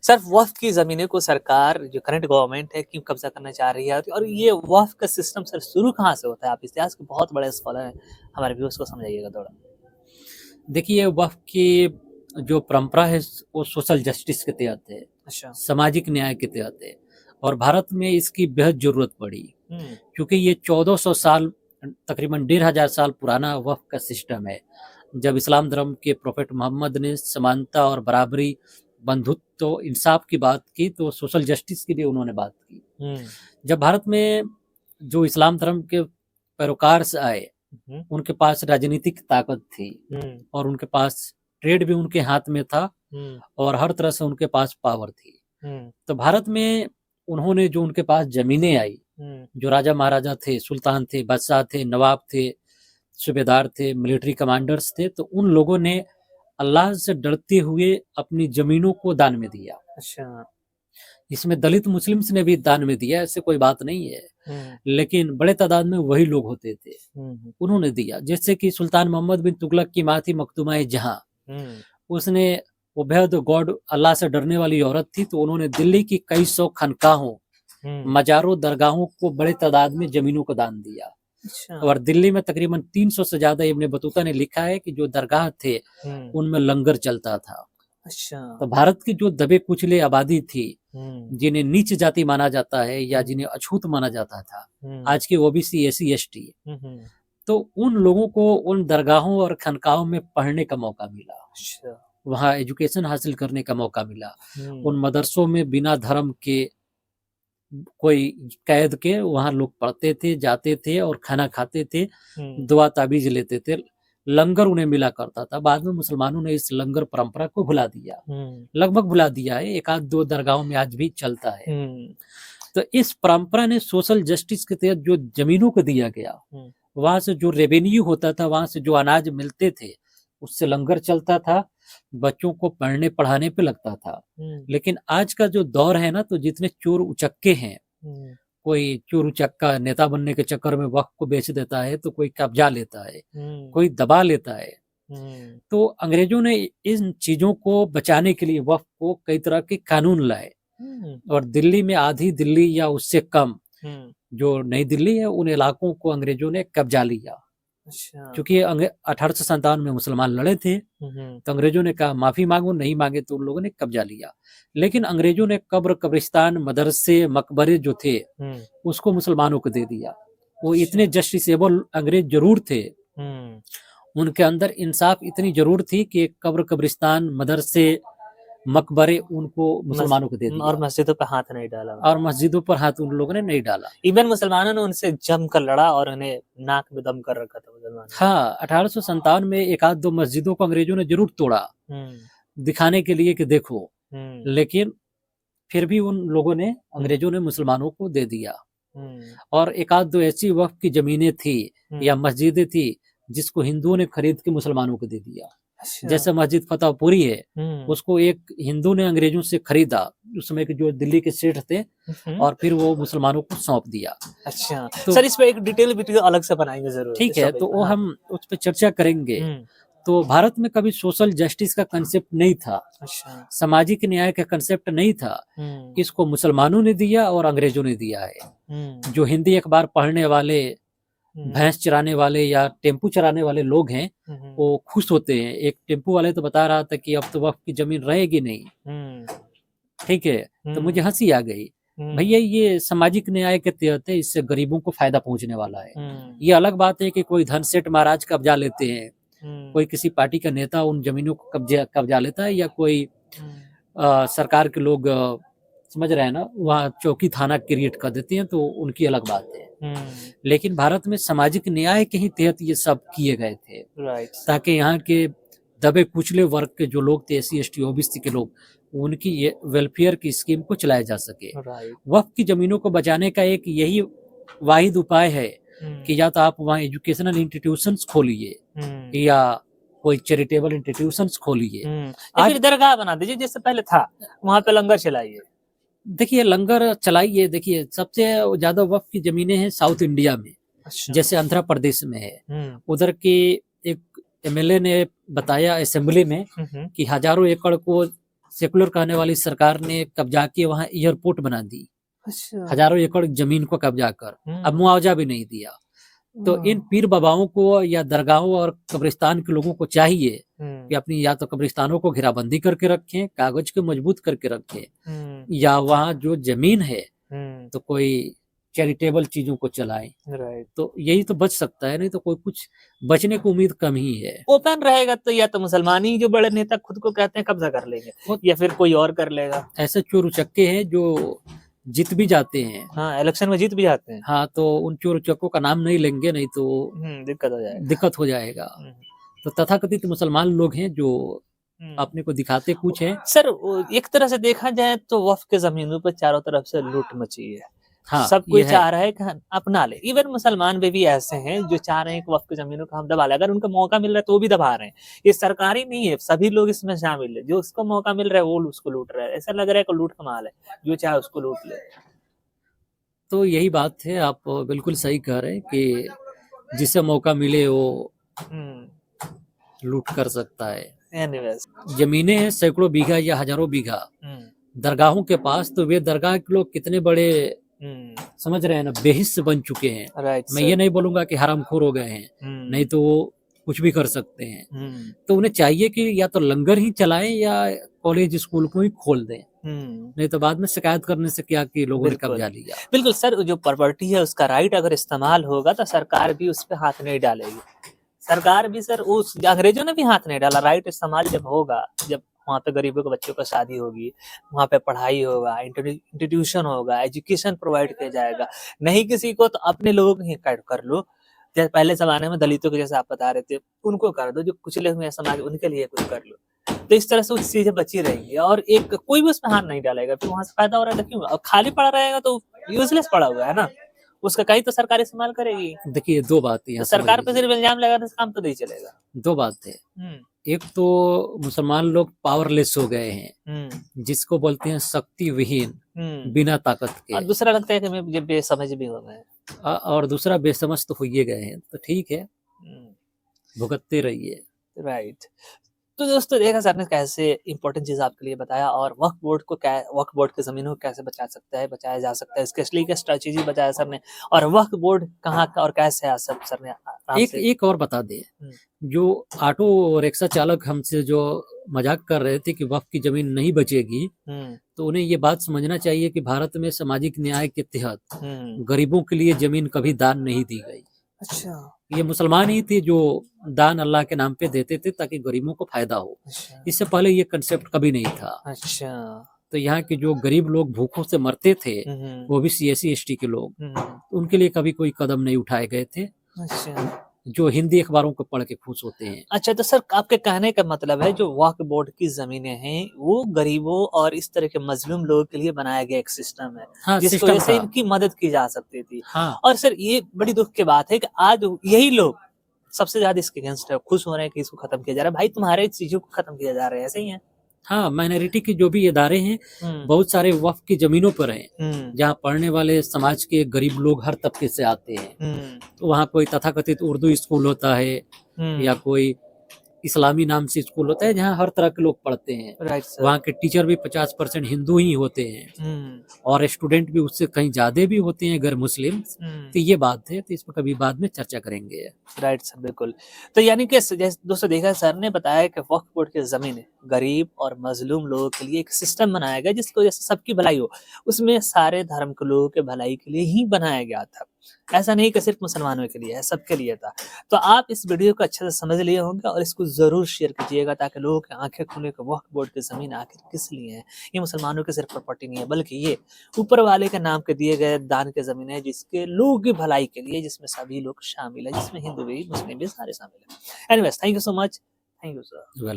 सिर्फ वक्फ की ज़मीनें को सरकार जो करंट गवर्नमेंट है क्यों कब्ज़ा करना चाह रही है? और ये वक्फ का सिस्टम सर शुरू कहाँ से होता है? आप इतिहास के बहुत बड़े स्कॉलर हैं, हमारे व्यूअर्स को समझाइएगा थोड़ा। देखिए, वक़्फ़ की जो परंपरा है वो सोशल जस्टिस के तहत है, अच्छा। सामाजिक न्याय के तहत है और भारत में इसकी बेहद ज़रूरत पड़ी हुँ, क्योंकि ये 1400 साल तकरीबन 1500 साल पुराना वक़्फ़ का सिस्टम है। जब इस्लाम धर्म के प्रोफेट मोहम्मद ने समानता और बराबरी, बंधुत्व, इंसाफ की बात की तो सोशल जस्टिस की भी उन्होंने बात की। हुँ, जब भारत में जो इस्लाम धर्म के पैरोकार से आए, हुँ, उनके पास राजनीतिक ताकत थी हुँ, और उनके पास ट्रेड भी उनके हाथ में था हुँ, और हर तरह से उनके पास पावर थी। हुँ, तो भारत में उन्होंने जो उनके पास ज़मीनें आई, हुँ, जो राजा महाराजा थे, सुल्तान थे, बादशाह थे, नवाब थे, सूबेदार थे, मिलिट्री कमांडर्स थे, तो उन लोगों ने अल्लाह से डरते हुए अपनी ज़मीनों को दान में दिया। अच्छा। इसमें दलित मुस्लिम्स ने भी दान में दिया, ऐसे कोई बात नहीं है। हुँ, लेकिन बड़े तादाद में वही लोग होते थे, हुँ, हुँ, उन्होंने दिया। जैसे कि सुल्तान मोहम्मद बिन तुगलक की माँ थी मखदूम-ए-जहाँ, हुँ, उसने वो बेहद गॉड अल्लाह से डरने वाली औरत थी, तो उन्होंने दिल्ली की कई सौ खानकाहों, हुँ, मज़ारों, दरगाहों को बड़े तादाद में ज़मीनों को दान दिया। अच्छा। और दिल्ली में तकरीबन 300 से ज़्यादा इब्न बतूता ने लिखा है कि जो दरगाह थे, हुँ, उनमें लंगर चलता था। अच्छा। तो भारत की जो दबे-कुचले आबादी थी, हुँ, जिन्हें नीच जाति माना जाता है या हुँ, जिन्हें अछूत माना जाता था, हुँ, आज के ओबीसी, एससी, एसटी, हुँ, हुँ, तो उन लोगों को उन दरगाहों और खानकाहों में पढ़ने का मौका मिला। अच्छा। वहाँ एजुकेशन हासिल करने का मौका मिला। हुँ, उन मदरसों में बिना धर्म के कोई कैद के वहाँ लोग पढ़ते थे, जाते थे और खाना खाते थे, हुँ, दुआ ताबीज़ लेते थे। लंगर उन्हें मिला करता था। बाद में मुसलमानों ने इस लंगर परंपरा को भुला दिया। हुँ, लगभग भुला दिया है, 1 आध 2 दरगाहों में आज भी चलता है। हुँ, तो इस परंपरा ने सोशल जस्टिस के तहत जो ज़मीनों को दिया गया, हुँ, वहाँ से जो रेवेन्यू होता था, वहाँ से जो अनाज मिलते थे, उससे लंगर चलता था, बच्चों को पढ़ने-पढ़ाने पे लगता था। हुँ, लेकिन आज का जो दौर है ना, तो जितने चोर-उचक्के हैं, हुँ, कोई चोर-उचक्का नेता बनने के चक्कर में वक़्फ़ को बेच देता है, तो कोई कब्ज़ा लेता है, हुँ, कोई दबा लेता है। हुँ, तो अंग्रेज़ों ने इन चीज़ों को बचाने के लिए वक़्फ़ को कई तरह के कानून लाए हुँ, और दिल्ली में आधी दिल्ली या उससे कम हुँ, जो नई दिल्ली है, उन इलाकों को अंग्रेज़ों ने कब्ज़ा लिया। अच्छा। चूँकि 1857 में मुसलमान लड़े थे, हुँ, हुँ, तो अंग्रेज़ों ने कहा माफ़ी माँगो, नहीं माँगे तो उन लोगों ने कब्ज़ा लिया। लेकिन अंग्रेज़ों ने कब्र, कब्रिस्तान, मदरसे, मकबरे जो थे, हुँ, उसको मुसलमानों को दे दिया। वो इतने अच्छा। जस्टिसेबल अंग्रेज़ ज़रूर थे, हुँ, उनके अंदर इंसाफ इतनी ज़रूर थी कि कब्र, कब्रिस्तान, मदरसे, मकबरे उनको मस मुसलमानों को दे और दिया मस्जिदों पे हाथ नहीं डाला और उन्होंने। मस्जिदों पर हाथ उन लोगों ने नहीं डाला। इवन मुसलमानों ने उनसे जमकर लड़ा और उन्हें नाक में दम कर रखा था मुसलमानों ने। हाँ, 1857 में 1 आध 2 मस्जिदों को अंग्रेज़ों ने ज़रूर तोड़ा, हुँ, दिखाने के लिए कि देखो, हुँ, लेकिन फिर भी उन लोगों ने हुँ, अंग्रेज़ों ने मुसलमानों को दे दिया। हुँ, और 1 आध 2 ऐसी वक़्फ़ की ज़मीनें थी या हुँ, मस्जिदें थी, जिसको हिंदुओं ने खरीद के मुसलमानों को दे दिया। अच्छा। जैसे मस्जिद फतेहपुरी है, हुँ, उसको एक हिंदू ने अंग्रेज़ों से खरीदा, उस समय के जो दिल्ली के सेठ थे हुँ, हुँ, और फिर वो मुसलमानों को सौंप दिया। अच्छा। तो सर इस पे एक डिटेल वीडियो अलग से बनाएँगे ज़रूर ठीक इस है, टॉपिक तो पे। वो हाँ। हम उस पे चर्चा करेंगे। हुँ, तो भारत में कभी सोशल जस्टिस का कांसेप्ट नहीं था, अच्छा। सामाजिक न्याय का कांसेप्ट नहीं था। हुँ, इसको मुसलमानों ने दिया और अंग्रेज़ों ने दिया है। हुँ, जो हिंदी अखबार पढ़ने वाले, हुँ, भैंस चराने वाले या टेम्पू चराने वाले लोग हैं, हुँ, हुँ, वो खुश होते हैं। एक टेम्पू वाले तो बता रहा था कि अब तो वक़्फ़ की ज़मीन रहेगी नहीं, हुँ, ठीक है? तो हुँ, मुझे हँसी आ गई। हुँ, भैया ये सामाजिक न्याय के तहत है, इससे गरीबों को फ़ायदा पहुँचने वाला है। हुँ, ये अलग बात है कि कोई धन सेठ महाराज कब्ज़ा लेते हैं, हुँ, कोई किसी पार्टी का नेता उन ज़मीनों को कब्ज़ा कब्ज़ा लेता है या कोई हुँ, सरकार के लोग समझ रहे हैं ना, वहाँ चौकी थाना क्रिएट कर देते हैं, तो उनकी अलग बात है। हुँ, लेकिन भारत में सामाजिक न्याय के ही तहत ये सब किए गए थे, राइट। ताकि यहाँ के दबे कुचले वर्ग के जो लोग थे, एससी, एसटी, ओबीसी के लोग, उनकी ये वेलफेयर की स्कीम को चलाया जा सके। राइट। वक़्फ़ की ज़मीनों को बचाने का एक यही वाहिद उपाय है हुँ, कि या तो आप वहाँ एजुकेशनल इंस्टीट्यूशंस खोलिए हुँ, या कोई चैरिटेबल इंस्टीट्यूशंस खोलिए। हुँ, या फिर आज दरगाह बना दीजिए जैसे पहले था, वहाँ पे लंगर चलाइए। देखिए लंगर चलाइए, देखिए सबसे ज़्यादा वक़्फ़ की ज़मीनें हैं साउथ इंडिया में, अच्छा। जैसे आंध्र प्रदेश में है। हुँ, उधर के एक एमएलए ने बताया असेंबली में हुँ, हुँ, कि हज़ारों एकड़ को सेकुलर कहने वाली सरकार ने कब्जा किए, वहाँ एयरपोर्ट बना दी, अच्छा। हजारों एकड़ जमीन को कब्जा कर, अब मुआवजा भी नहीं दिया। तो इन हाँ। पीर बाबाओं को या दरगाहों और कब्रिस्तान के लोगों को चाहिए कि अपनी या तो कब्रिस्तानों को घेराबंदी करके रखें, कागज के मजबूत करके रखें, या वहाँ जो जमीन है तो कोई चैरिटेबल चीजों को चलाएं। राइट। तो यही तो बच सकता है, नहीं तो कोई कुछ बचने की उम्मीद कम ही है। ओपन रहेगा तो या तो मुसलमान ही जो बड़े नेता खुद को कहते हैं कब्जा कर लेंगे, या फिर कोई और कर लेगा। ऐसे चोर उचक्के हैं जो जीत भी जाते हैं। हाँ, इलेक्शन में जीत भी जाते हैं। हाँ, तो उन चोर उचक्कों का नाम नहीं लेंगे, नहीं तो दिक्कत हो जाएगा। तो तथाकथित मुसलमान लोग हैं जो अपने को दिखाते कुछ है। सर एक तरह से देखा जाए तो वक्फ के जमीनों पर चारों तरफ से लूट मची है। हाँ, सब कोई चाह रहा है कि अपना ले। इवन मुसलमान भी ऐसे हैं जो चाह रहे हैं कि वक्फ की जमीनों को हम दबा ले। अगर उनको मौका मिल रहा है तो वो भी दबा रहे हैं। ये सरकारी नहीं है, सभी लोग इसमें शामिल है। जो उसको मौका मिल रहा है वो उसको लूट रहा है। ऐसा लग रहा है कि लूट का माल है, जो चाहे उसको लूट ले। तो यही बात है, आप बिल्कुल सही कह रहे हैं कि जिसे मौका मिले वो लूट कर सकता है। एनीवेज, जमीनें हैं सैकड़ों बीघा या हजारों बीघा दरगाहों के पास, तो वे दरगाह के लोग कितने बड़े समझ रहे हैं ना, बेहिस बन चुके हैं। मैं ये नहीं बोलूंगा कि हरामखोर हो गए हैं, नहीं तो वो कुछ भी कर सकते हैं। तो उन्हें चाहिए कि या तो लंगर ही चलाएं या कॉलेज स्कूल को ही खोल दें, नहीं तो बाद में शिकायत करने से क्या कि लोगों ने कब्जा लिया। बिल्कुल सर, जो प्रॉपर्टी है उसका राइट अगर इस्तेमाल होगा तो सरकार भी उस पर हाथ नहीं डालेगी। सरकार भी सर, उस अंग्रेजों ने भी हाथ नहीं डाला। राइट इस्तेमाल जब होगा, जब वहाँ पे गरीबों के बच्चों का शादी होगी, वहाँ पे पढ़ाई होगा, इंस्टीट्यूशन होगा, एजुकेशन प्रोवाइड किया जाएगा। नहीं किसी को तो अपने लोगों को ही कर लो। जैसे पहले जमाने में दलितों के जैसे आप बता रहे थे, उनको कर दो। जो कुचले हुए समाज, उनके लिए कुछ कर लो। तो इस तरह से वो चीजें बची रहेंगी और एक कोई भी उसमें हाथ नहीं डालेगा। फिर वहां से फायदा हो रहा है, क्यों? अब खाली पड़ा रहेगा तो यूजलेस पड़ा हुआ है ना, उसका कहीं तो सरकार इस्तेमाल करेगी। देखिए दो बात है, तो सरकार पे सिर्फ इल्जाम लगाने से काम तो नहीं चलेगा। दो बात है, एक तो मुसलमान लोग पावरलेस हो गए हैं, जिसको बोलते हैं शक्ति विहीन, बिना ताकत के। और दूसरा लगता है कि मैं ये बेसमझ भी हो गए, और दूसरा बेसमझ तो हो ही गए हैं। तो ठीक है, भुगतते रहिए। राइट। तो दोस्तों देखा सर ने कैसे इंपॉर्टेंट चीज आपके लिए बताया, और वक्फ बोर्ड की जमीनों को कैसे बचाया जा सकता है, इसके लिए क्या स्ट्रेटेजी बताया सर ने, और वक्फ बोर्ड कहाँ का और कैसे है सब सर ने। एक और बता दे, जो ऑटो रिक्शा चालक हमसे जो मजाक कर रहे थे कि वक्फ की जमीन नहीं बचेगी, तो उन्हें ये बात समझना चाहिए कि भारत में सामाजिक न्याय के तहत गरीबों के लिए जमीन कभी दान नहीं दी गई। अच्छा, ये मुसलमान ही थे जो दान अल्लाह के नाम पे देते थे ताकि गरीबों को फायदा हो। अच्छा, इससे पहले ये कंसेप्ट कभी नहीं था। अच्छा। तो यहाँ के जो गरीब लोग भूखों से मरते थे, वो भी SC ST के लोग, उनके लिए कभी कोई कदम नहीं उठाए गए थे। अच्छा, जो हिंदी अखबारों को पढ़ के खुश होते हैं। अच्छा, तो सर आपके कहने का मतलब है जो वक्फ बोर्ड की जमीनें हैं वो गरीबों और इस तरह के मजलूम लोगों के लिए बनाया गया एक सिस्टम है, हाँ, जिसकी वजह से इनकी मदद की जा सकती थी। हाँ। और सर ये बड़ी दुख की बात है कि आज यही लोग सबसे ज्यादा इसके अगेंस्ट है, खुश हो रहे हैं कि इसको खत्म किया जा रहा है। भाई तुम्हारे चीजों को खत्म किया जा रहा है, ऐसे ही है। हाँ, माइनॉरिटी के जो भी इदारे हैं बहुत सारे वक्फ की जमीनों पर हैं, जहाँ पढ़ने वाले समाज के गरीब लोग हर तबके से आते हैं। तो वहाँ कोई तथाकथित उर्दू स्कूल होता है या कोई इस्लामी नाम से स्कूल होता है जहाँ हर तरह के लोग पढ़ते हैं। वहाँ के टीचर भी 50% हिंदू ही होते हैं और स्टूडेंट भी उससे कहीं ज्यादा भी होते हैं गैर मुस्लिम। तो ये बात है, तो इस पर कभी बाद में चर्चा करेंगे। राइट सर, बिल्कुल। तो यानी कि दोस्तों देखा सर ने बताया कि वक्फ बोर्ड की जमीन गरीब और मजलूम लोगों के लिए एक सिस्टम बनाया गया जिसकी वजह से सबकी भलाई हो। उसमें सारे धर्म के लोगों के भलाई के लिए ही बनाया गया था। ऐसा नहीं कि सिर्फ मुसलमानों के लिए है, सबके लिए था। तो आप इस वीडियो को अच्छे से समझ लिए होंगे और इसको जरूर शेयर कीजिएगा ताकि लोगों की आंखें खुले कि वक्फ बोर्ड की जमीन आखिर किस लिए है। ये मुसलमानों की सिर्फ प्रॉपर्टी नहीं है, बल्कि ये ऊपर वाले के नाम के दिए गए दान की जमीन है, जिसके लोगों की भलाई के लिए, जिसमें सभी लोग शामिल है, जिसमें हिंदू भी मुस्लिम भी सारे शामिल है। Anyways, thank you so much. Thank you sir.